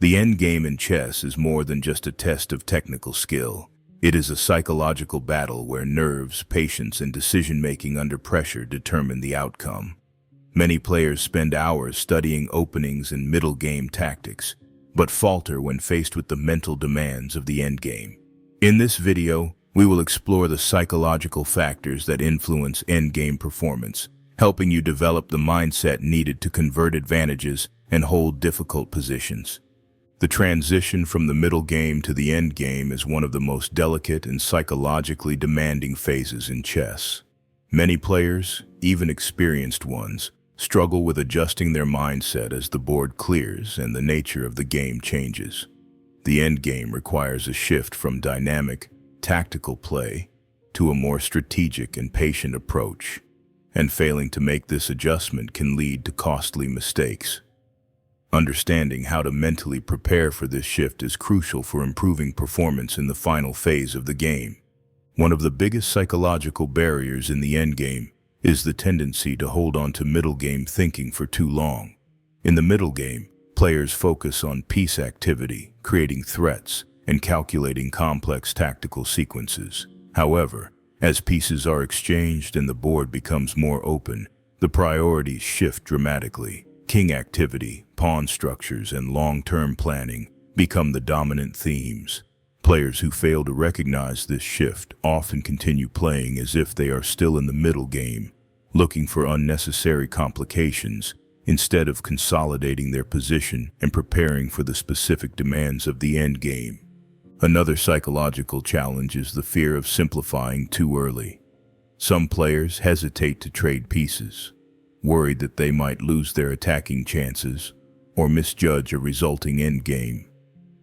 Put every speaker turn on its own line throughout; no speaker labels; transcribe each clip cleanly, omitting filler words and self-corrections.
The endgame in chess is more than just a test of technical skill. It is a psychological battle where nerves, patience, and decision-making under pressure determine the outcome. Many players spend hours studying openings and middle game tactics, but falter when faced with the mental demands of the endgame. In this video, we will explore the psychological factors that influence endgame performance, helping you develop the mindset needed to convert advantages and hold difficult positions. The transition from the middle game to the end game is one of the most delicate and psychologically demanding phases in chess. Many players, even experienced ones, struggle with adjusting their mindset as the board clears and the nature of the game changes. The end game requires a shift from dynamic, tactical play to a more strategic and patient approach, and failing to make this adjustment can lead to costly mistakes. Understanding how to mentally prepare for this shift is crucial for improving performance in the final phase of the game. One of the biggest psychological barriers in the endgame is the tendency to hold on to middle game thinking for too long. In the middle game, players focus on piece activity, creating threats, and calculating complex tactical sequences. However, as pieces are exchanged and the board becomes more open, the priorities shift dramatically. King activity, pawn structures, and long-term planning become the dominant themes. Players who fail to recognize this shift often continue playing as if they are still in the middle game, looking for unnecessary complications instead of consolidating their position and preparing for the specific demands of the end game. Another psychological challenge is the fear of simplifying too early. Some players hesitate to trade pieces, worried that they might lose their attacking chances or misjudge a resulting endgame.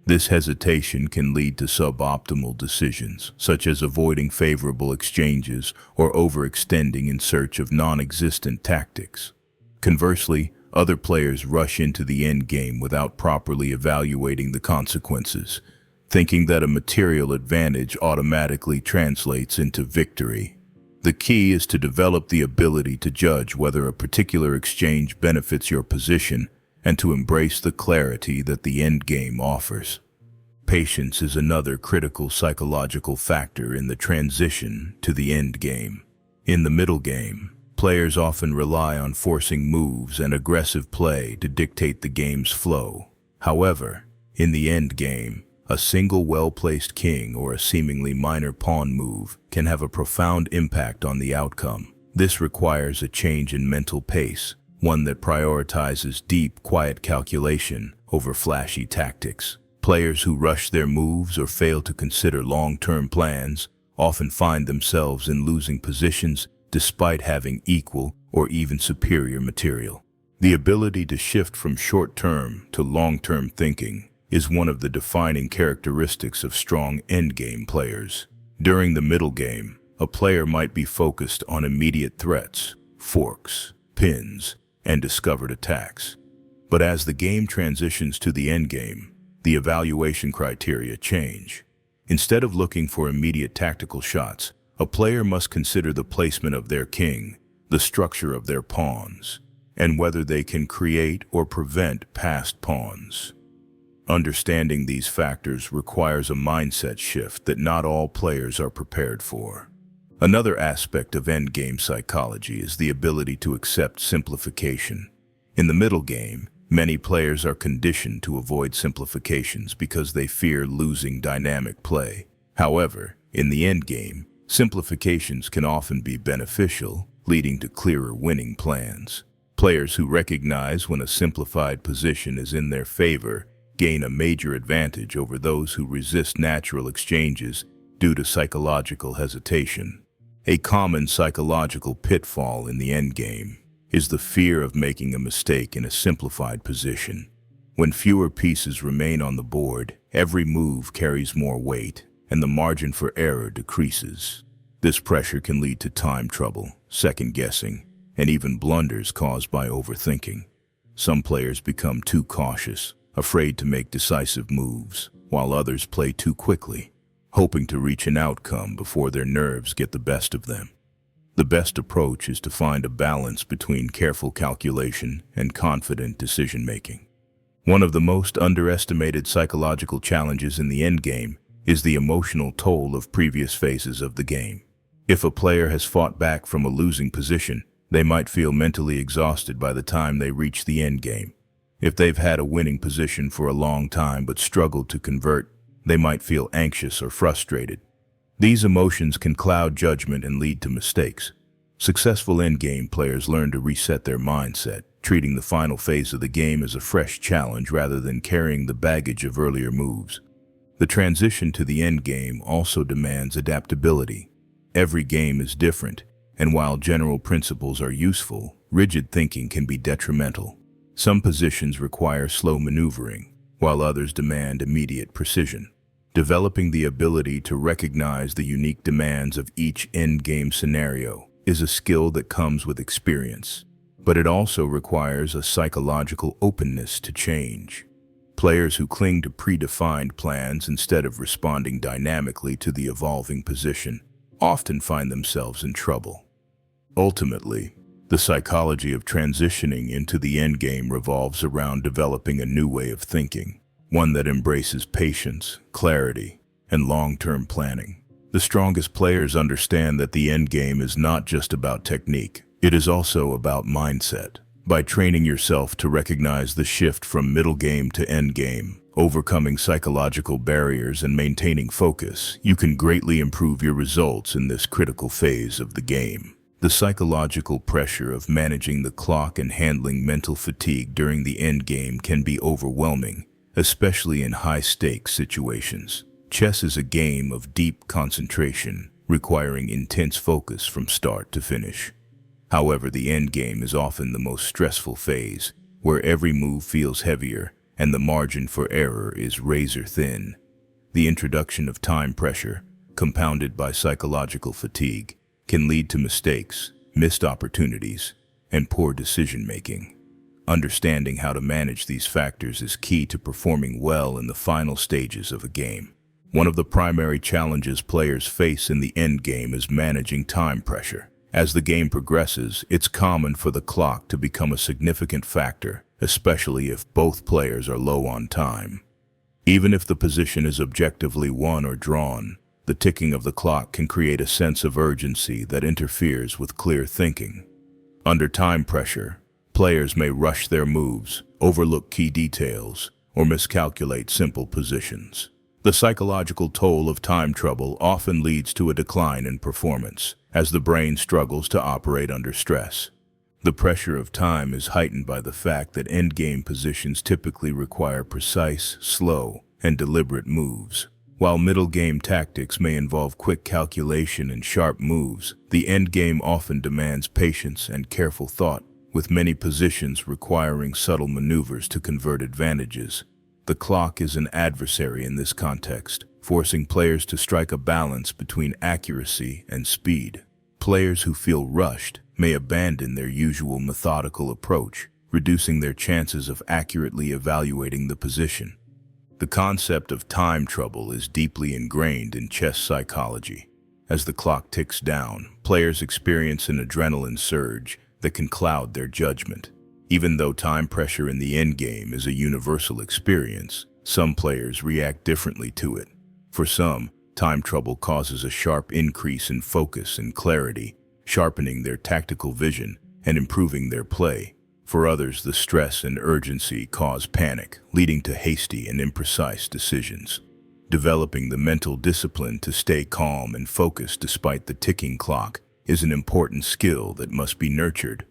This hesitation can lead to suboptimal decisions, such as avoiding favorable exchanges or overextending in search of non-existent tactics. Conversely, other players rush into the endgame without properly evaluating the consequences, thinking that a material advantage automatically translates into victory. The key is to develop the ability to judge whether a particular exchange benefits your position and to embrace the clarity that the endgame offers. Patience is another critical psychological factor in the transition to the endgame. In the middle game, players often rely on forcing moves and aggressive play to dictate the game's flow. However, in the endgame, a single well-placed king or a seemingly minor pawn move can have a profound impact on the outcome. This requires a change in mental pace, one that prioritizes deep, quiet calculation over flashy tactics. Players who rush their moves or fail to consider long-term plans often find themselves in losing positions despite having equal or even superior material. The ability to shift from short-term to long-term thinking is one of the defining characteristics of strong endgame players. During the middle game, a player might be focused on immediate threats, forks, pins, and discovered attacks. But as the game transitions to the endgame, the evaluation criteria change. Instead of looking for immediate tactical shots, a player must consider the placement of their king, the structure of their pawns, and whether they can create or prevent passed pawns. Understanding these factors requires a mindset shift that not all players are prepared for. Another aspect of endgame psychology is the ability to accept simplification. In the middle game, many players are conditioned to avoid simplifications because they fear losing dynamic play. However, in the endgame, simplifications can often be beneficial, leading to clearer winning plans. Players who recognize when a simplified position is in their favor gain a major advantage over those who resist natural exchanges due to psychological hesitation. A common psychological pitfall in the endgame is the fear of making a mistake in a simplified position. When fewer pieces remain on the board, every move carries more weight, and the margin for error decreases. This pressure can lead to time trouble, second-guessing, and even blunders caused by overthinking. Some players become too cautious, afraid to make decisive moves, while others play too quickly, hoping to reach an outcome before their nerves get the best of them. The best approach is to find a balance between careful calculation and confident decision-making. One of the most underestimated psychological challenges in the endgame is the emotional toll of previous phases of the game. If a player has fought back from a losing position, they might feel mentally exhausted by the time they reach the endgame. If they've had a winning position for a long time but struggled to convert, they might feel anxious or frustrated. These emotions can cloud judgment and lead to mistakes. Successful endgame players learn to reset their mindset, treating the final phase of the game as a fresh challenge rather than carrying the baggage of earlier moves. The transition to the endgame also demands adaptability. Every game is different, and while general principles are useful, rigid thinking can be detrimental. Some positions require slow maneuvering, while others demand immediate precision. Developing the ability to recognize the unique demands of each endgame scenario is a skill that comes with experience, but it also requires a psychological openness to change. Players who cling to predefined plans instead of responding dynamically to the evolving position often find themselves in trouble. Ultimately, the psychology of transitioning into the endgame revolves around developing a new way of thinking, one that embraces patience, clarity, and long-term planning. The strongest players understand that the endgame is not just about technique, it is also about mindset. By training yourself to recognize the shift from middle game to end game, overcoming psychological barriers and maintaining focus, you can greatly improve your results in this critical phase of the game. The psychological pressure of managing the clock and handling mental fatigue during the end game can be overwhelming, especially in high-stakes situations. Chess is a game of deep concentration, requiring intense focus from start to finish. However, the endgame is often the most stressful phase, where every move feels heavier and the margin for error is razor-thin. The introduction of time pressure, compounded by psychological fatigue, can lead to mistakes, missed opportunities, and poor decision-making. Understanding how to manage these factors is key to performing well in the final stages of a game. One of the primary challenges players face in the endgame is managing time pressure. As the game progresses, it's common for the clock to become a significant factor, especially if both players are low on time. Even if the position is objectively won or drawn, the ticking of the clock can create a sense of urgency that interferes with clear thinking. Under time pressure, players may rush their moves, overlook key details, or miscalculate simple positions. The psychological toll of time trouble often leads to a decline in performance, as the brain struggles to operate under stress. The pressure of time is heightened by the fact that endgame positions typically require precise, slow, and deliberate moves. While middle game tactics may involve quick calculation and sharp moves, the endgame often demands patience and careful thought, with many positions requiring subtle maneuvers to convert advantages. The clock is an adversary in this context, forcing players to strike a balance between accuracy and speed. Players who feel rushed may abandon their usual methodical approach, reducing their chances of accurately evaluating the position. The concept of time trouble is deeply ingrained in chess psychology. As the clock ticks down, players experience an adrenaline surge that can cloud their judgment. Even though time pressure in the endgame is a universal experience, some players react differently to it. For some, time trouble causes a sharp increase in focus and clarity, sharpening their tactical vision and improving their play. For others, the stress and urgency cause panic, leading to hasty and imprecise decisions. Developing the mental discipline to stay calm and focused despite the ticking clock is an important skill that must be nurtured.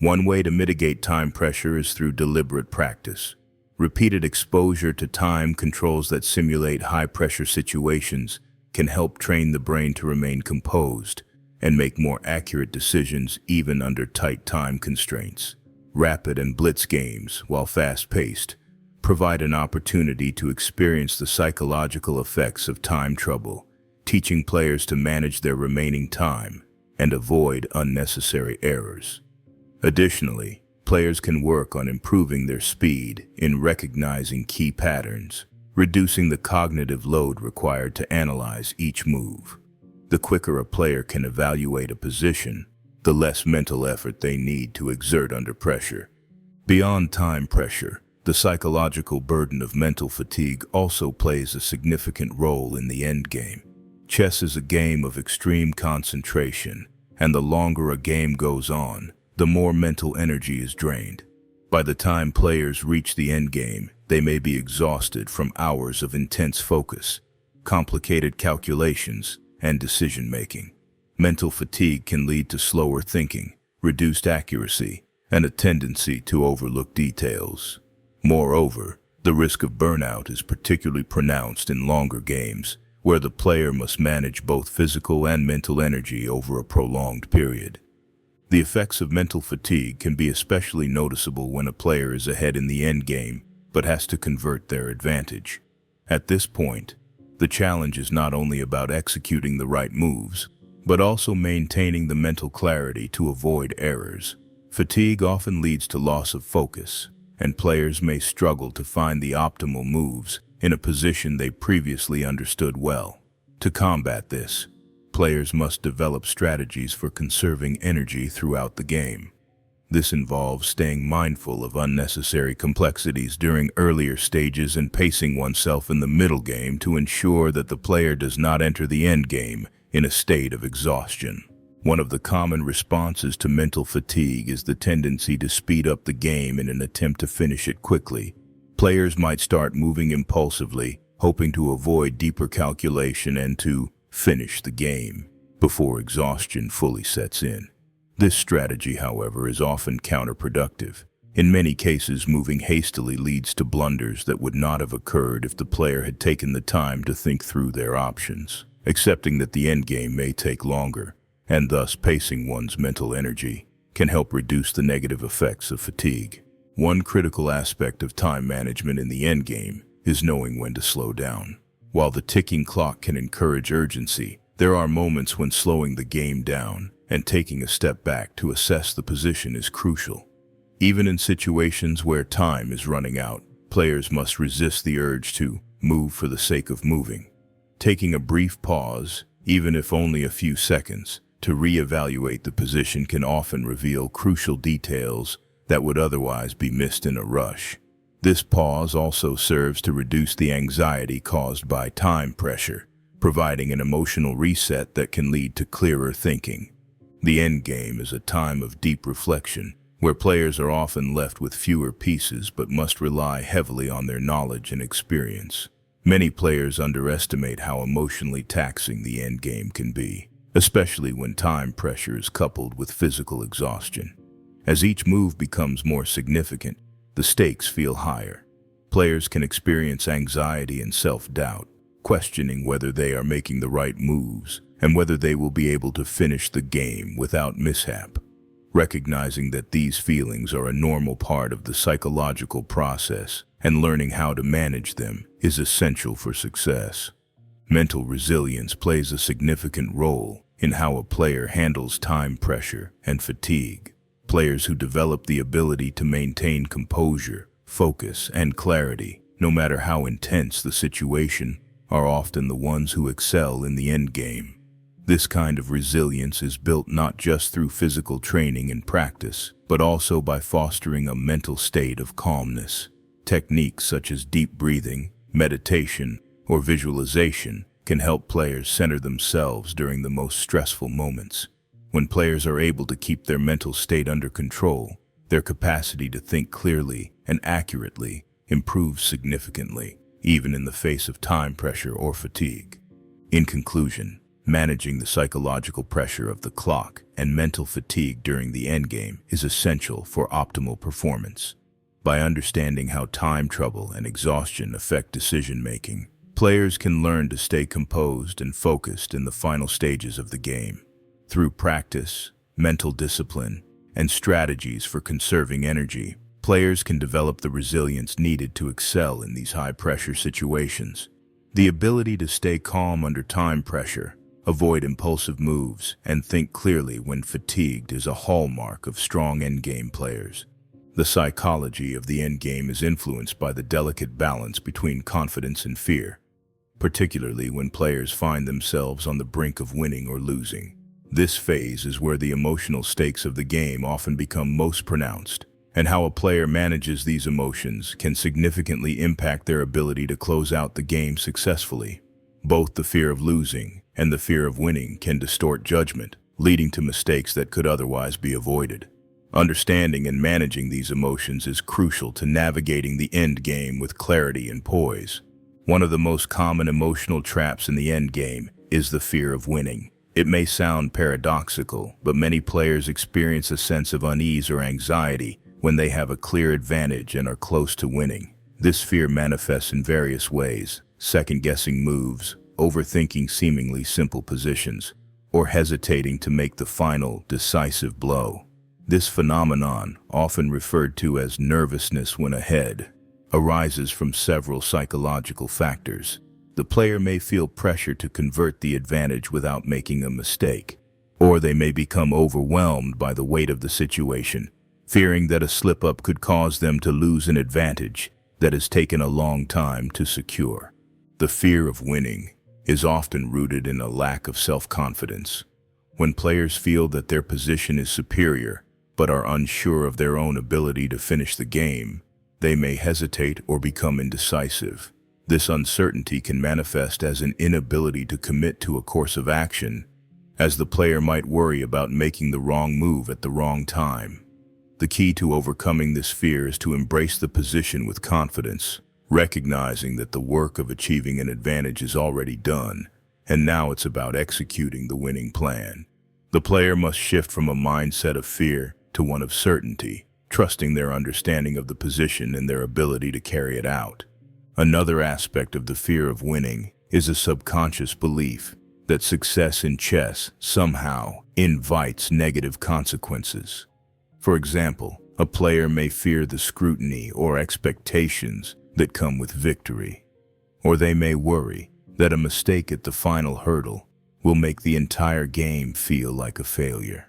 One way to mitigate time pressure is through deliberate practice. Repeated exposure to time controls that simulate high-pressure situations can help train the brain to remain composed and make more accurate decisions even under tight time constraints. Rapid and blitz games, while fast-paced, provide an opportunity to experience the psychological effects of time trouble, teaching players to manage their remaining time and avoid unnecessary errors. Additionally, players can work on improving their speed in recognizing key patterns, reducing the cognitive load required to analyze each move. The quicker a player can evaluate a position, the less mental effort they need to exert under pressure. Beyond time pressure, The psychological burden of mental fatigue also plays a significant role in the endgame. Chess is a game of extreme concentration, and the longer a game goes on, the more mental energy is drained. By the time players reach the endgame, they may be exhausted from hours of intense focus, complicated calculations, and decision-making. Mental fatigue can lead to slower thinking, reduced accuracy, and a tendency to overlook details. Moreover, the risk of burnout is particularly pronounced in longer games, where the player must manage both physical and mental energy over a prolonged period. The effects of mental fatigue can be especially noticeable when a player is ahead in the endgame but has to convert their advantage. At this point, the challenge is not only about executing the right moves, but also maintaining the mental clarity to avoid errors. Fatigue often leads to loss of focus, and players may struggle to find the optimal moves in a position they previously understood well. To combat this, players must develop strategies for conserving energy throughout the game. This involves staying mindful of unnecessary complexities during earlier stages and pacing oneself in the middle game to ensure that the player does not enter the end game in a state of exhaustion. One of the common responses to mental fatigue is the tendency to speed up the game in an attempt to finish it quickly. Players might start moving impulsively, hoping to avoid deeper calculation and to finish the game before exhaustion fully sets in. This strategy, however, is often counterproductive. In many cases, moving hastily leads to blunders that would not have occurred if the player had taken the time to think through their options. Accepting that the endgame may take longer, and thus pacing one's mental energy, can help reduce the negative effects of fatigue. One critical aspect of time management in the endgame is knowing when to slow down. While the ticking clock can encourage urgency, there are moments when slowing the game down and taking a step back to assess the position is crucial. Even in situations where time is running out, players must resist the urge to move for the sake of moving. Taking a brief pause, even if only a few seconds, to reevaluate the position can often reveal crucial details that would otherwise be missed in a rush. This pause also serves to reduce the anxiety caused by time pressure, providing an emotional reset that can lead to clearer thinking. The endgame is a time of deep reflection, where players are often left with fewer pieces but must rely heavily on their knowledge and experience. Many players underestimate how emotionally taxing the endgame can be, especially when time pressure is coupled with physical exhaustion. As each move becomes more significant, the stakes feel higher. Players can experience anxiety and self-doubt, questioning whether they are making the right moves and whether they will be able to finish the game without mishap. Recognizing that these feelings are a normal part of the psychological process and learning how to manage them is essential for success. Mental resilience plays a significant role in how a player handles time pressure and fatigue. Players who develop the ability to maintain composure, focus, and clarity, no matter how intense the situation, are often the ones who excel in the endgame. This kind of resilience is built not just through physical training and practice, but also by fostering a mental state of calmness. Techniques such as deep breathing, meditation, or visualization can help players center themselves during the most stressful moments. When players are able to keep their mental state under control, their capacity to think clearly and accurately improves significantly, even in the face of time pressure or fatigue. In conclusion, managing the psychological pressure of the clock and mental fatigue during the endgame is essential for optimal performance. By understanding how time trouble and exhaustion affect decision-making, players can learn to stay composed and focused in the final stages of the game. Through practice, mental discipline, and strategies for conserving energy, players can develop the resilience needed to excel in these high-pressure situations. The ability to stay calm under time pressure, avoid impulsive moves, and think clearly when fatigued is a hallmark of strong endgame players. The psychology of the endgame is influenced by the delicate balance between confidence and fear, particularly when players find themselves on the brink of winning or losing. This phase is where the emotional stakes of the game often become most pronounced, and how a player manages these emotions can significantly impact their ability to close out the game successfully. Both the fear of losing and the fear of winning can distort judgment, leading to mistakes that could otherwise be avoided. Understanding and managing these emotions is crucial to navigating the end game with clarity and poise. One of the most common emotional traps in the end game is the fear of winning. It may sound paradoxical, but many players experience a sense of unease or anxiety when they have a clear advantage and are close to winning. This fear manifests in various ways: second-guessing moves, overthinking seemingly simple positions, or hesitating to make the final, decisive blow. This phenomenon, often referred to as nervousness when ahead, arises from several psychological factors. The player may feel pressure to convert the advantage without making a mistake, or they may become overwhelmed by the weight of the situation, fearing that a slip-up could cause them to lose an advantage that has taken a long time to secure. The fear of winning is often rooted in a lack of self-confidence. When players feel that their position is superior, but are unsure of their own ability to finish the game, they may hesitate or become indecisive. This uncertainty can manifest as an inability to commit to a course of action, as the player might worry about making the wrong move at the wrong time. The key to overcoming this fear is to embrace the position with confidence, recognizing that the work of achieving an advantage is already done, and now it's about executing the winning plan. The player must shift from a mindset of fear to one of certainty, trusting their understanding of the position and their ability to carry it out. Another aspect of the fear of winning is a subconscious belief that success in chess somehow invites negative consequences. For example, a player may fear the scrutiny or expectations that come with victory, or they may worry that a mistake at the final hurdle will make the entire game feel like a failure.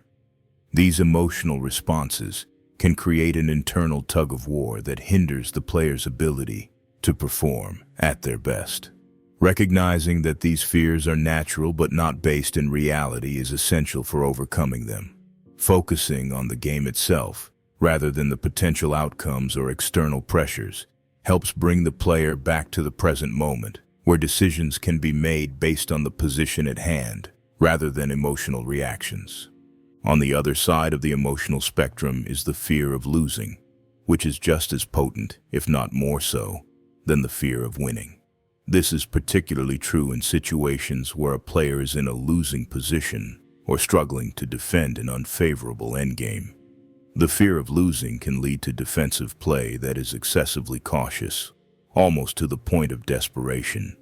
These emotional responses can create an internal tug-of-war that hinders the player's ability to perform at their best. Recognizing that these fears are natural but not based in reality is essential for overcoming them. Focusing on the game itself, rather than the potential outcomes or external pressures, helps bring the player back to the present moment, where decisions can be made based on the position at hand, rather than emotional reactions. On the other side of the emotional spectrum is the fear of losing, which is just as potent, if not more so, than the fear of winning. This is particularly true in situations where a player is in a losing position or struggling to defend an unfavorable endgame. The fear of losing can lead to defensive play that is excessively cautious, almost to the point of desperation.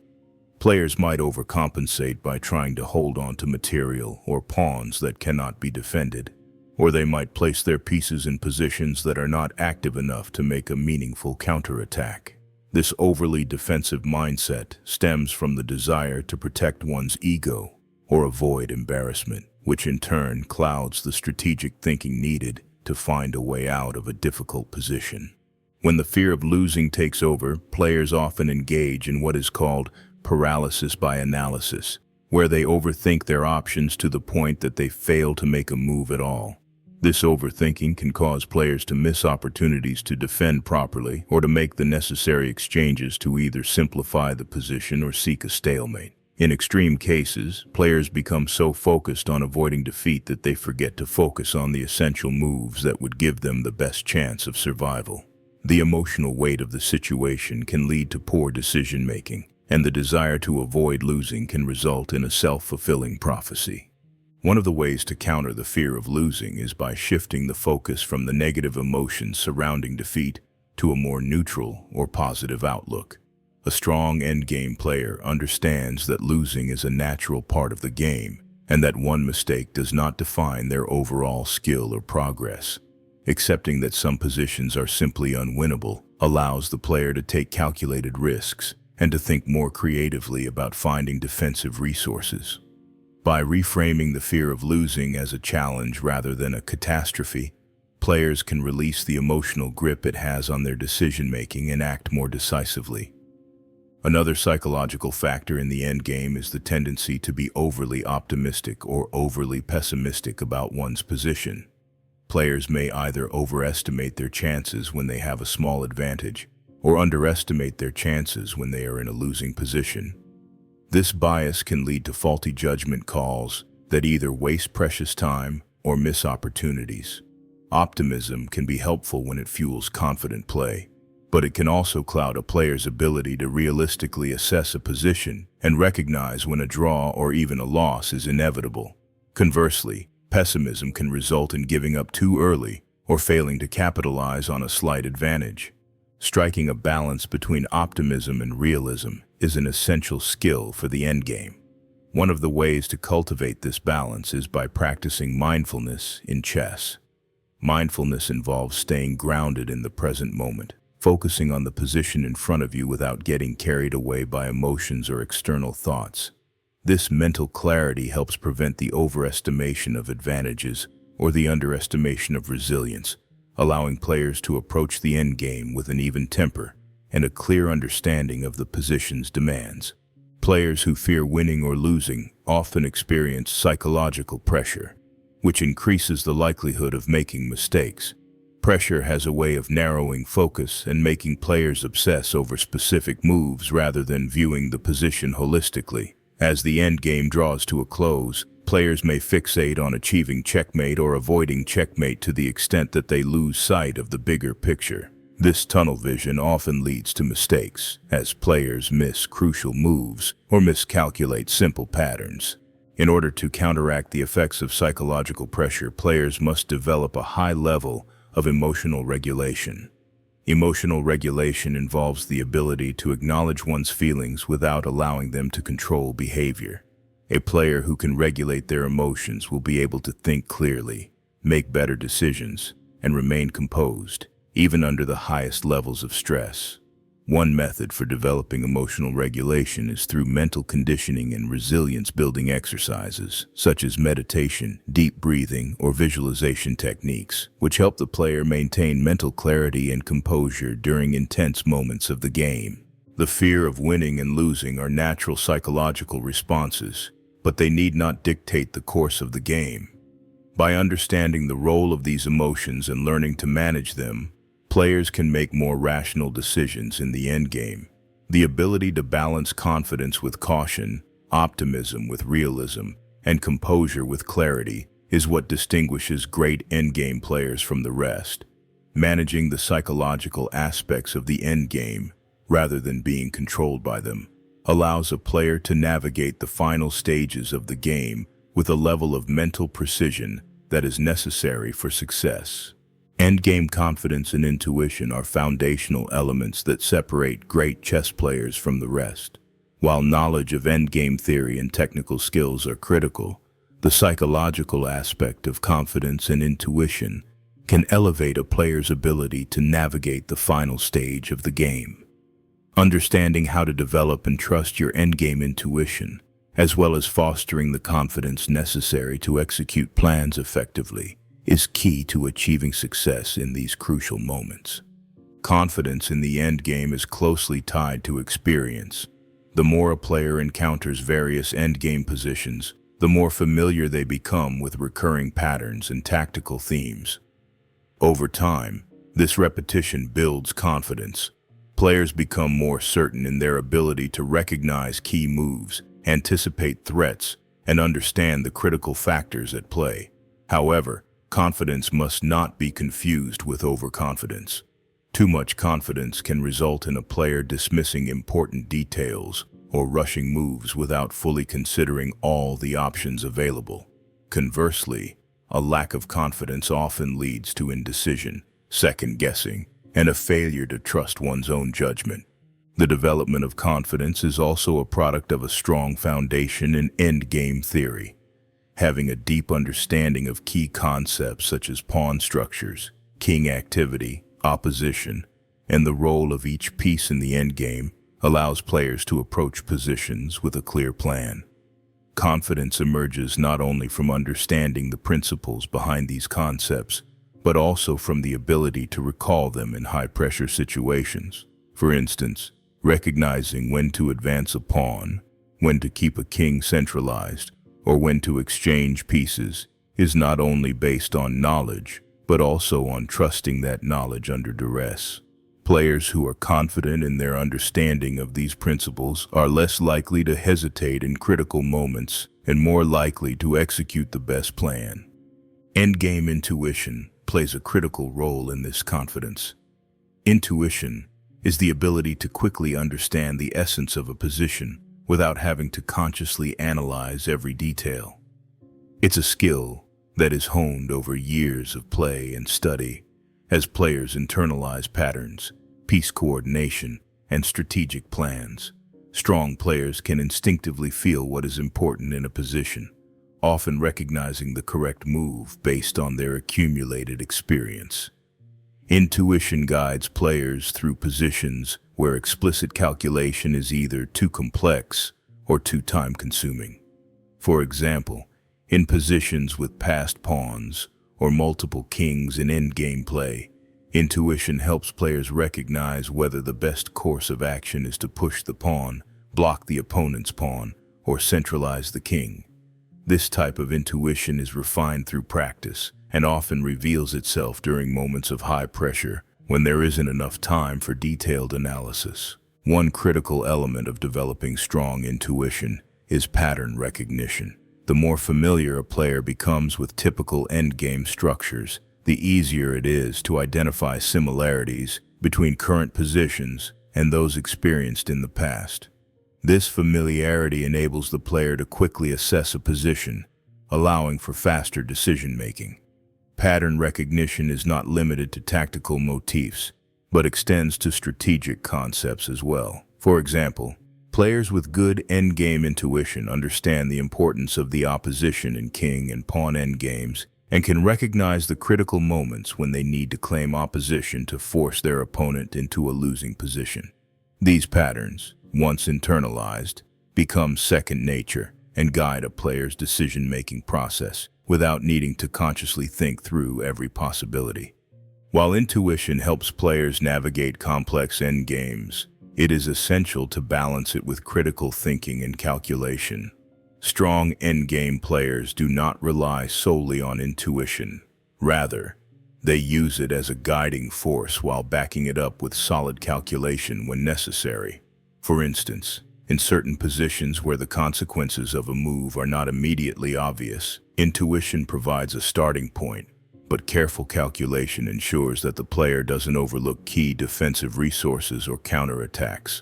Players might overcompensate by trying to hold on to material or pawns that cannot be defended, or they might place their pieces in positions that are not active enough to make a meaningful counterattack. This overly defensive mindset stems from the desire to protect one's ego or avoid embarrassment, which in turn clouds the strategic thinking needed to find a way out of a difficult position. When the fear of losing takes over, players often engage in what is called paralysis by analysis, where they overthink their options to the point that they fail to make a move at all. This overthinking can cause players to miss opportunities to defend properly or to make the necessary exchanges to either simplify the position or seek a stalemate. In extreme cases, players become so focused on avoiding defeat that they forget to focus on the essential moves that would give them the best chance of survival. The emotional weight of the situation can lead to poor decision-making, and the desire to avoid losing can result in a self-fulfilling prophecy. One of the ways to counter the fear of losing is by shifting the focus from the negative emotions surrounding defeat to a more neutral or positive outlook. A strong endgame player understands that losing is a natural part of the game, and that one mistake does not define their overall skill or progress. Accepting that some positions are simply unwinnable allows the player to take calculated risks and to think more creatively about finding defensive resources. By reframing the fear of losing as a challenge rather than a catastrophe, players can release the emotional grip it has on their decision-making and act more decisively. Another psychological factor in the endgame is the tendency to be overly optimistic or overly pessimistic about one's position. Players may either overestimate their chances when they have a small advantage, or underestimate their chances when they are in a losing position. This bias can lead to faulty judgment calls that either waste precious time or miss opportunities. Optimism can be helpful when it fuels confident play, but it can also cloud a player's ability to realistically assess a position and recognize when a draw or even a loss is inevitable. Conversely, pessimism can result in giving up too early or failing to capitalize on a slight advantage. Striking a balance between optimism and realism is an essential skill for the endgame. One of the ways to cultivate this balance is by practicing mindfulness in chess. Mindfulness involves staying grounded in the present moment, focusing on the position in front of you without getting carried away by emotions or external thoughts. This mental clarity helps prevent the overestimation of advantages or the underestimation of resilience, allowing players to approach the endgame with an even temper and a clear understanding of the position's demands. Players who fear winning or losing often experience psychological pressure, which increases the likelihood of making mistakes. Pressure has a way of narrowing focus and making players obsess over specific moves rather than viewing the position holistically. As the endgame draws to a close, players may fixate on achieving checkmate or avoiding checkmate to the extent that they lose sight of the bigger picture. This tunnel vision often leads to mistakes, as players miss crucial moves or miscalculate simple patterns. In order to counteract the effects of psychological pressure, players must develop a high level of emotional regulation. Emotional regulation involves the ability to acknowledge one's feelings without allowing them to control behavior. A player who can regulate their emotions will be able to think clearly, make better decisions, and remain composed, even under the highest levels of stress. One method for developing emotional regulation is through mental conditioning and resilience-building exercises, such as meditation, deep breathing, or visualization techniques, which help the player maintain mental clarity and composure during intense moments of the game. The fear of winning and losing are natural psychological responses, but they need not dictate the course of the game. By understanding the role of these emotions and learning to manage them, players can make more rational decisions in the endgame. The ability to balance confidence with caution, optimism with realism, and composure with clarity is what distinguishes great endgame players from the rest. Managing the psychological aspects of the endgame, rather than being controlled by them, allows a player to navigate the final stages of the game with a level of mental precision that is necessary for success. Endgame confidence and intuition are foundational elements that separate great chess players from the rest. While knowledge of endgame theory and technical skills are critical, the psychological aspect of confidence and intuition can elevate a player's ability to navigate the final stage of the game. Understanding how to develop and trust your endgame intuition, as well as fostering the confidence necessary to execute plans effectively, is key to achieving success in these crucial moments. Confidence in the endgame is closely tied to experience. The more a player encounters various endgame positions, the more familiar they become with recurring patterns and tactical themes. Over time, this repetition builds confidence. Players become more certain in their ability to recognize key moves, anticipate threats, and understand the critical factors at play. However, confidence must not be confused with overconfidence. Too much confidence can result in a player dismissing important details or rushing moves without fully considering all the options available. Conversely, a lack of confidence often leads to indecision, second-guessing, and a failure to trust one's own judgment. The development of confidence is also a product of a strong foundation in endgame theory. Having a deep understanding of key concepts such as pawn structures, king activity, opposition, and the role of each piece in the endgame allows players to approach positions with a clear plan. Confidence emerges not only from understanding the principles behind these concepts, but also from the ability to recall them in high-pressure situations. For instance, recognizing when to advance a pawn, when to keep a king centralized, or when to exchange pieces is not only based on knowledge, but also on trusting that knowledge under duress. Players who are confident in their understanding of these principles are less likely to hesitate in critical moments and more likely to execute the best plan. Endgame intuition plays a critical role in this confidence. Intuition is the ability to quickly understand the essence of a position without having to consciously analyze every detail. It's a skill that is honed over years of play and study as players internalize patterns, piece coordination, and strategic plans. Strong players can instinctively feel what is important in a position, often recognizing the correct move based on their accumulated experience. Intuition guides players through positions where explicit calculation is either too complex or too time-consuming. For example, in positions with passed pawns or multiple kings in endgame play, intuition helps players recognize whether the best course of action is to push the pawn, block the opponent's pawn, or centralize the king. This type of intuition is refined through practice and often reveals itself during moments of high pressure when there isn't enough time for detailed analysis. One critical element of developing strong intuition is pattern recognition. The more familiar a player becomes with typical endgame structures, the easier it is to identify similarities between current positions and those experienced in the past. This familiarity enables the player to quickly assess a position, allowing for faster decision-making. Pattern recognition is not limited to tactical motifs, but extends to strategic concepts as well. For example, players with good endgame intuition understand the importance of the opposition in king and pawn endgames and can recognize the critical moments when they need to claim opposition to force their opponent into a losing position. These patterns, once internalized, become second nature and guide a player's decision-making process without needing to consciously think through every possibility. While intuition helps players navigate complex endgames, it is essential to balance it with critical thinking and calculation. Strong endgame players do not rely solely on intuition. Rather, they use it as a guiding force while backing it up with solid calculation when necessary. For instance, in certain positions where the consequences of a move are not immediately obvious, intuition provides a starting point, but careful calculation ensures that the player doesn't overlook key defensive resources or counterattacks.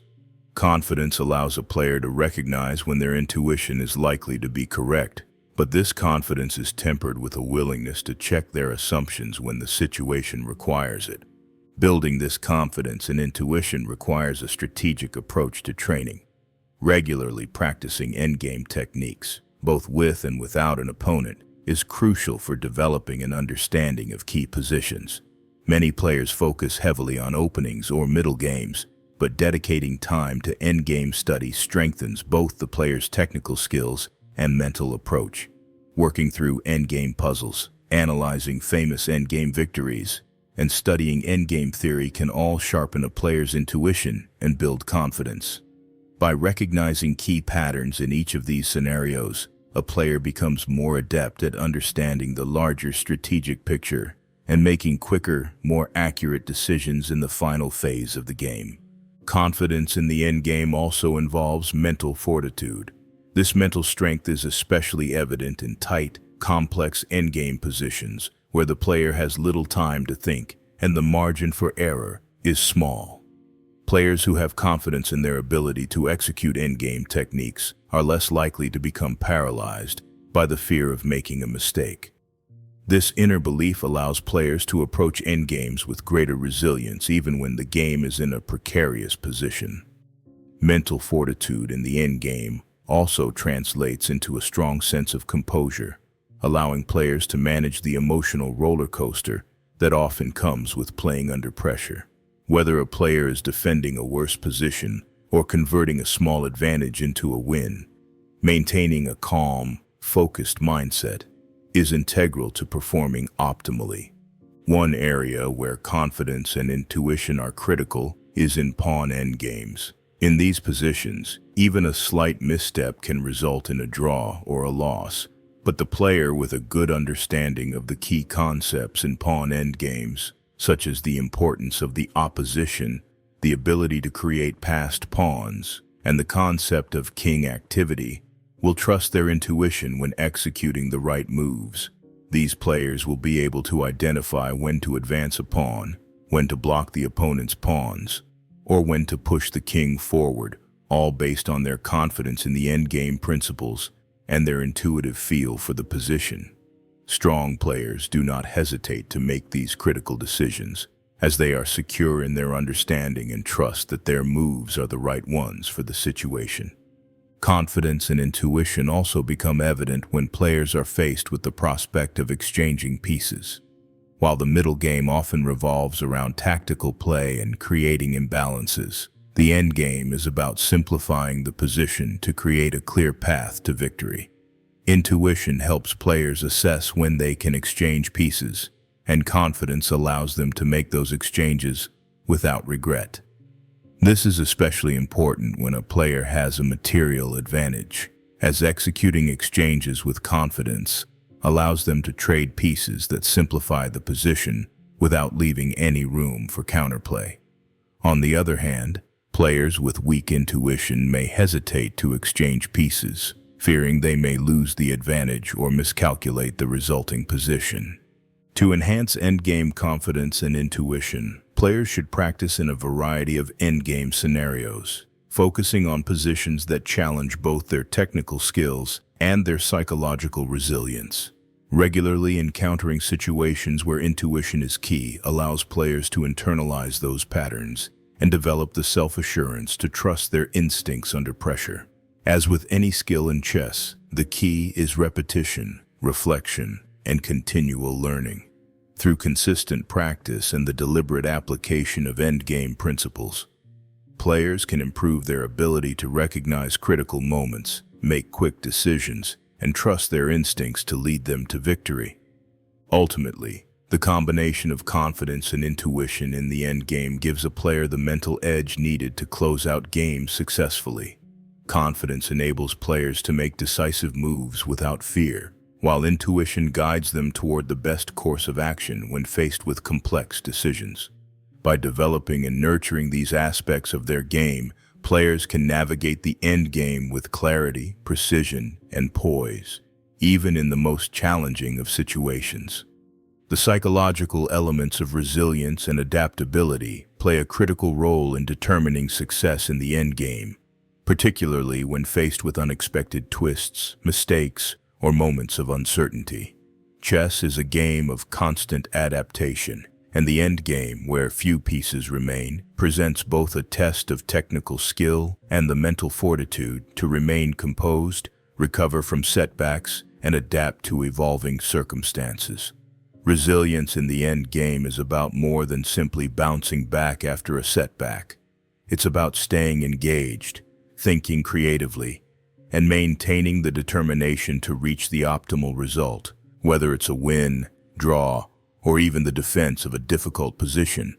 Confidence allows a player to recognize when their intuition is likely to be correct, but this confidence is tempered with a willingness to check their assumptions when the situation requires it. Building this confidence and intuition requires a strategic approach to training. Regularly practicing endgame techniques, both with and without an opponent, is crucial for developing an understanding of key positions. Many players focus heavily on openings or middle games, but dedicating time to endgame study strengthens both the player's technical skills and mental approach. Working through endgame puzzles, analyzing famous endgame victories, and studying endgame theory can all sharpen a player's intuition and build confidence. By recognizing key patterns in each of these scenarios, a player becomes more adept at understanding the larger strategic picture and making quicker, more accurate decisions in the final phase of the game. Confidence in the endgame also involves mental fortitude. This mental strength is especially evident in tight, complex endgame positions where the player has little time to think and the margin for error is small. Players who have confidence in their ability to execute endgame techniques are less likely to become paralyzed by the fear of making a mistake. This inner belief allows players to approach endgames with greater resilience even when the game is in a precarious position. Mental fortitude in the endgame also translates into a strong sense of composure, allowing players to manage the emotional roller coaster that often comes with playing under pressure. Whether a player is defending a worse position or converting a small advantage into a win, maintaining a calm, focused mindset is integral to performing optimally. One area where confidence and intuition are critical is in pawn endgames. In these positions, even a slight misstep can result in a draw or a loss, But the player with a good understanding of the key concepts in pawn endgames, such as the importance of the opposition, the ability to create passed pawns, and the concept of king activity, will trust their intuition when executing the right moves. These players will be able to identify when to advance a pawn, when to block the opponent's pawns, or when to push the king forward, all based on their confidence in the endgame principles and their intuitive feel for the position. Strong players do not hesitate to make these critical decisions, as they are secure in their understanding and trust that their moves are the right ones for the situation. Confidence and intuition also become evident when players are faced with the prospect of exchanging pieces. While the middle game often revolves around tactical play and creating imbalances, the endgame is about simplifying the position to create a clear path to victory. Intuition helps players assess when they can exchange pieces, and confidence allows them to make those exchanges without regret. This is especially important when a player has a material advantage, as executing exchanges with confidence allows them to trade pieces that simplify the position without leaving any room for counterplay. On the other hand, players with weak intuition may hesitate to exchange pieces, fearing they may lose the advantage or miscalculate the resulting position. To enhance endgame confidence and intuition, players should practice in a variety of endgame scenarios, focusing on positions that challenge both their technical skills and their psychological resilience. Regularly encountering situations where intuition is key allows players to internalize those patterns and develop the self-assurance to trust their instincts under pressure. As with any skill in chess, the key is repetition, reflection, and continual learning. Through consistent practice and the deliberate application of endgame principles, players can improve their ability to recognize critical moments, make quick decisions, and trust their instincts to lead them to victory. Ultimately, the combination of confidence and intuition in the endgame gives a player the mental edge needed to close out games successfully. Confidence enables players to make decisive moves without fear, while intuition guides them toward the best course of action when faced with complex decisions. By developing and nurturing these aspects of their game, players can navigate the endgame with clarity, precision, and poise, even in the most challenging of situations. The psychological elements of resilience and adaptability play a critical role in determining success in the endgame, particularly when faced with unexpected twists, mistakes, or moments of uncertainty. Chess is a game of constant adaptation, and the endgame, where few pieces remain, presents both a test of technical skill and the mental fortitude to remain composed, recover from setbacks, and adapt to evolving circumstances. Resilience in the endgame is about more than simply bouncing back after a setback. It's about staying engaged, thinking creatively, and maintaining the determination to reach the optimal result, whether it's a win, draw, or even the defense of a difficult position.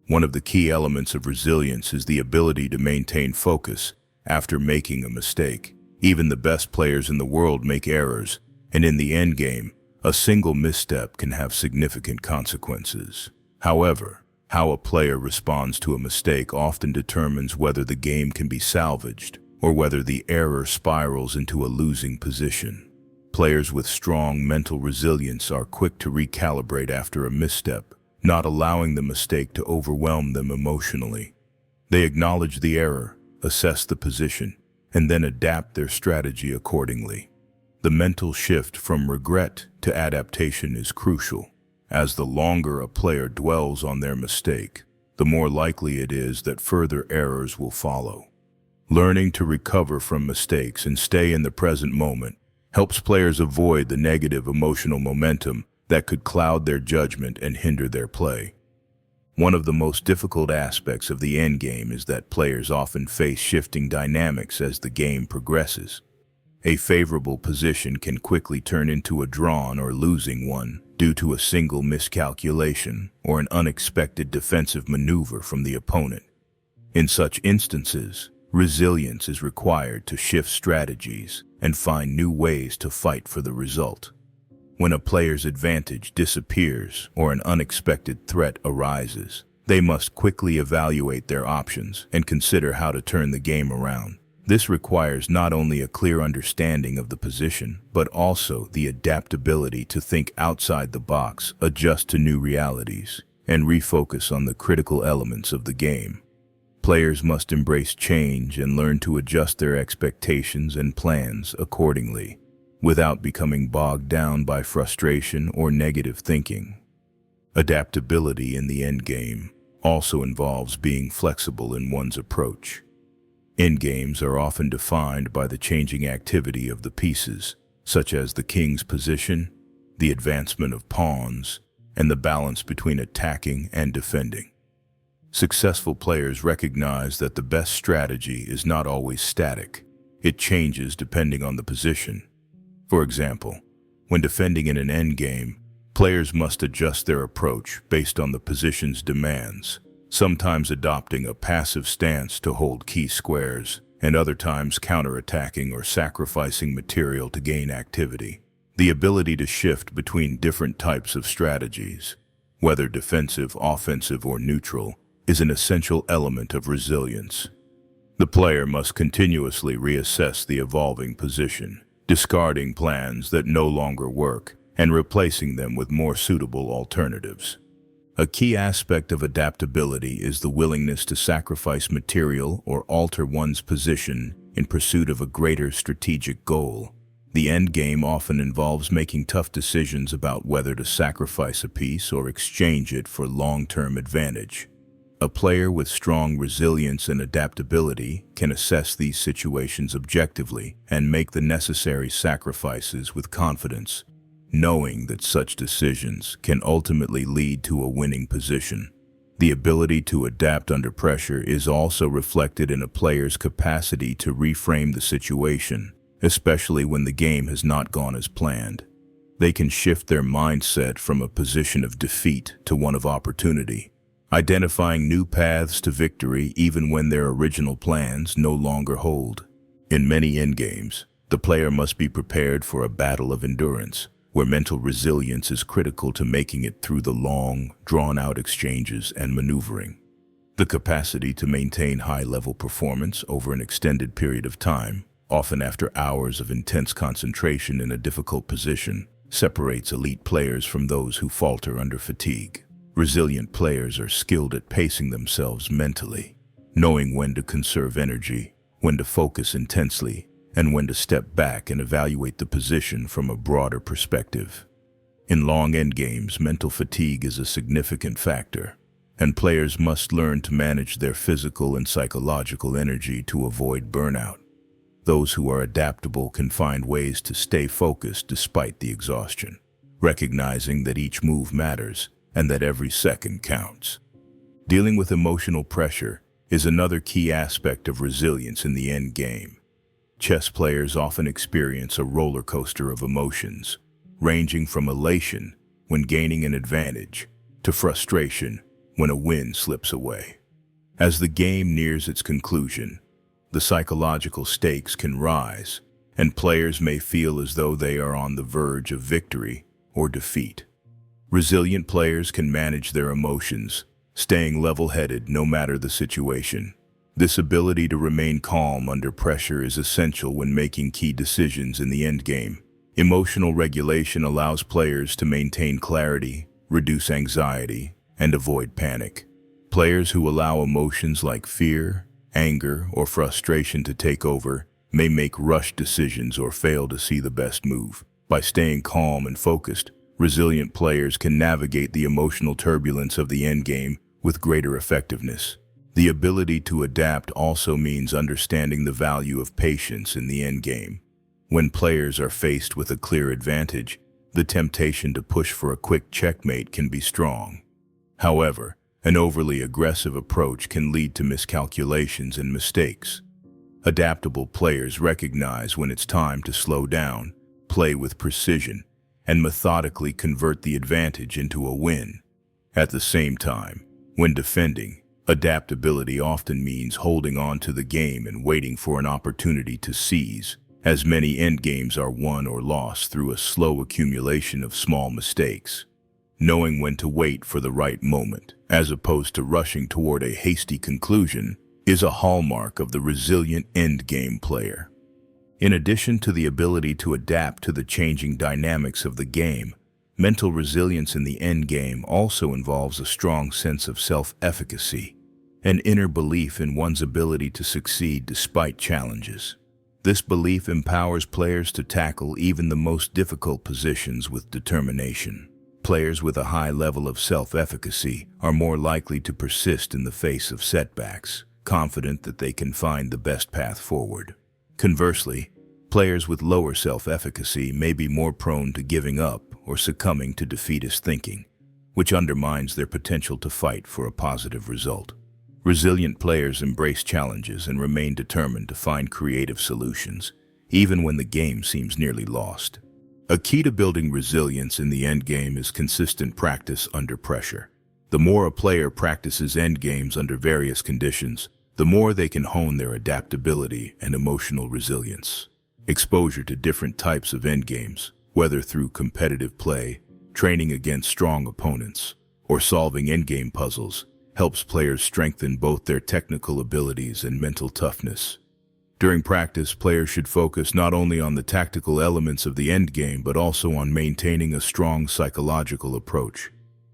One of the key elements of resilience is the ability to maintain focus after making a mistake. Even the best players in the world make errors, and in the endgame, a single misstep can have significant consequences. However, how a player responds to a mistake often determines whether the game can be salvaged or whether the error spirals into a losing position. Players with strong mental resilience are quick to recalibrate after a misstep, not allowing the mistake to overwhelm them emotionally. They acknowledge the error, assess the position, and then adapt their strategy accordingly. The mental shift from regret to adaptation is crucial, as the longer a player dwells on their mistake, the more likely it is that further errors will follow. Learning to recover from mistakes and stay in the present moment helps players avoid the negative emotional momentum that could cloud their judgment and hinder their play. One of the most difficult aspects of the endgame is that players often face shifting dynamics as the game progresses. A favorable position can quickly turn into a drawn or losing one due to a single miscalculation or an unexpected defensive maneuver from the opponent. In such instances, resilience is required to shift strategies and find new ways to fight for the result. When a player's advantage disappears or an unexpected threat arises, they must quickly evaluate their options and consider how to turn the game around. This requires not only a clear understanding of the position, but also the adaptability to think outside the box, adjust to new realities, and refocus on the critical elements of the game. Players must embrace change and learn to adjust their expectations and plans accordingly, without becoming bogged down by frustration or negative thinking. Adaptability in the endgame also involves being flexible in one's approach. Endgames are often defined by the changing activity of the pieces, such as the king's position, the advancement of pawns, and the balance between attacking and defending. Successful players recognize that the best strategy is not always static. It changes depending on the position. For example, when defending in an endgame, players must adjust their approach based on the position's demands, sometimes adopting a passive stance to hold key squares, and other times counterattacking or sacrificing material to gain activity. The ability to shift between different types of strategies, whether defensive, offensive, or neutral, is an essential element of resilience. The player must continuously reassess the evolving position, discarding plans that no longer work and replacing them with more suitable alternatives. A key aspect of adaptability is the willingness to sacrifice material or alter one's position in pursuit of a greater strategic goal. The endgame often involves making tough decisions about whether to sacrifice a piece or exchange it for long-term advantage. A player with strong resilience and adaptability can assess these situations objectively and make the necessary sacrifices with confidence, knowing that such decisions can ultimately lead to a winning position. The ability to adapt under pressure is also reflected in a player's capacity to reframe the situation, especially when the game has not gone as planned. They can shift their mindset from a position of defeat to one of opportunity, identifying new paths to victory even when their original plans no longer hold. In many endgames, the player must be prepared for a battle of endurance, where mental resilience is critical to making it through the long, drawn-out exchanges and maneuvering. The capacity to maintain high-level performance over an extended period of time, often after hours of intense concentration in a difficult position, separates elite players from those who falter under fatigue. Resilient players are skilled at pacing themselves mentally, knowing when to conserve energy, when to focus intensely, and when to step back and evaluate the position from a broader perspective. In long endgames, mental fatigue is a significant factor, and players must learn to manage their physical and psychological energy to avoid burnout. Those who are adaptable can find ways to stay focused despite the exhaustion, recognizing that each move matters and that every second counts. Dealing with emotional pressure is another key aspect of resilience in the end game. Chess players often experience a roller coaster of emotions, ranging from elation when gaining an advantage to frustration when a win slips away. As the game nears its conclusion, the psychological stakes can rise, and players may feel as though they are on the verge of victory or defeat. Resilient players can manage their emotions, staying level-headed no matter the situation. This ability to remain calm under pressure is essential when making key decisions in the endgame. Emotional regulation allows players to maintain clarity, reduce anxiety, and avoid panic. Players who allow emotions like fear, anger, or frustration to take over may make rushed decisions or fail to see the best move. By staying calm and focused, resilient players can navigate the emotional turbulence of the endgame with greater effectiveness. The ability to adapt also means understanding the value of patience in the endgame. When players are faced with a clear advantage, the temptation to push for a quick checkmate can be strong. However, an overly aggressive approach can lead to miscalculations and mistakes. Adaptable players recognize when it's time to slow down, play with precision, and methodically convert the advantage into a win. At the same time, when defending, adaptability often means holding on to the game and waiting for an opportunity to seize, as many endgames are won or lost through a slow accumulation of small mistakes. Knowing when to wait for the right moment, as opposed to rushing toward a hasty conclusion, is a hallmark of the resilient endgame player. In addition to the ability to adapt to the changing dynamics of the game, mental resilience in the endgame also involves a strong sense of self-efficacy, an inner belief in one's ability to succeed despite challenges. This belief empowers players to tackle even the most difficult positions with determination. Players with a high level of self-efficacy are more likely to persist in the face of setbacks, confident that they can find the best path forward. Conversely, players with lower self-efficacy may be more prone to giving up or succumbing to defeatist thinking, which undermines their potential to fight for a positive result. Resilient players embrace challenges and remain determined to find creative solutions, even when the game seems nearly lost. A key to building resilience in the endgame is consistent practice under pressure. The more a player practices endgames under various conditions, the more they can hone their adaptability and emotional resilience. Exposure to different types of endgames, whether through competitive play, training against strong opponents, or solving endgame puzzles, helps players strengthen both their technical abilities and mental toughness. During practice, players should focus not only on the tactical elements of the endgame but also on maintaining a strong psychological approach.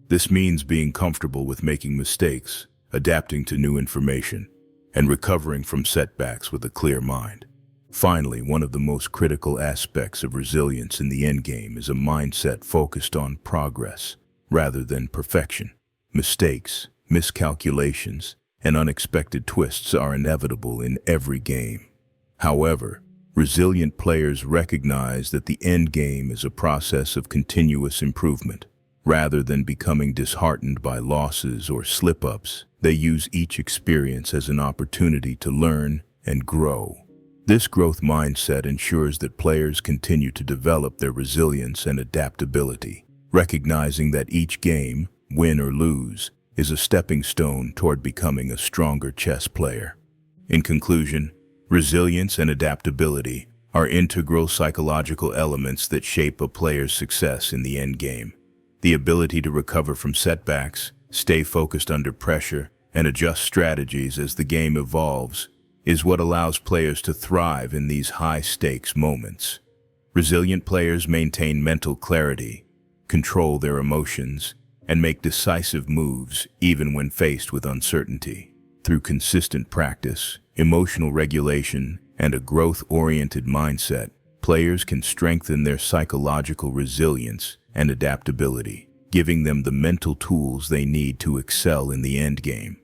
This means being comfortable with making mistakes, adapting to new information, and recovering from setbacks with a clear mind. Finally, one of the most critical aspects of resilience in the endgame is a mindset focused on progress rather than perfection. Mistakes, miscalculations, and unexpected twists are inevitable in every game. However, resilient players recognize that the endgame is a process of continuous improvement. Rather than becoming disheartened by losses or slip-ups, they use each experience as an opportunity to learn and grow. This growth mindset ensures that players continue to develop their resilience and adaptability, recognizing that each game, win or lose, is a stepping stone toward becoming a stronger chess player. In conclusion, resilience and adaptability are integral psychological elements that shape a player's success in the endgame. The ability to recover from setbacks, stay focused under pressure, and adjust strategies as the game evolves is what allows players to thrive in these high-stakes moments. Resilient players maintain mental clarity, control their emotions, and make decisive moves even when faced with uncertainty. Through consistent practice, emotional regulation, and a growth-oriented mindset, players can strengthen their psychological resilience and adaptability, giving them the mental tools they need to excel in the endgame.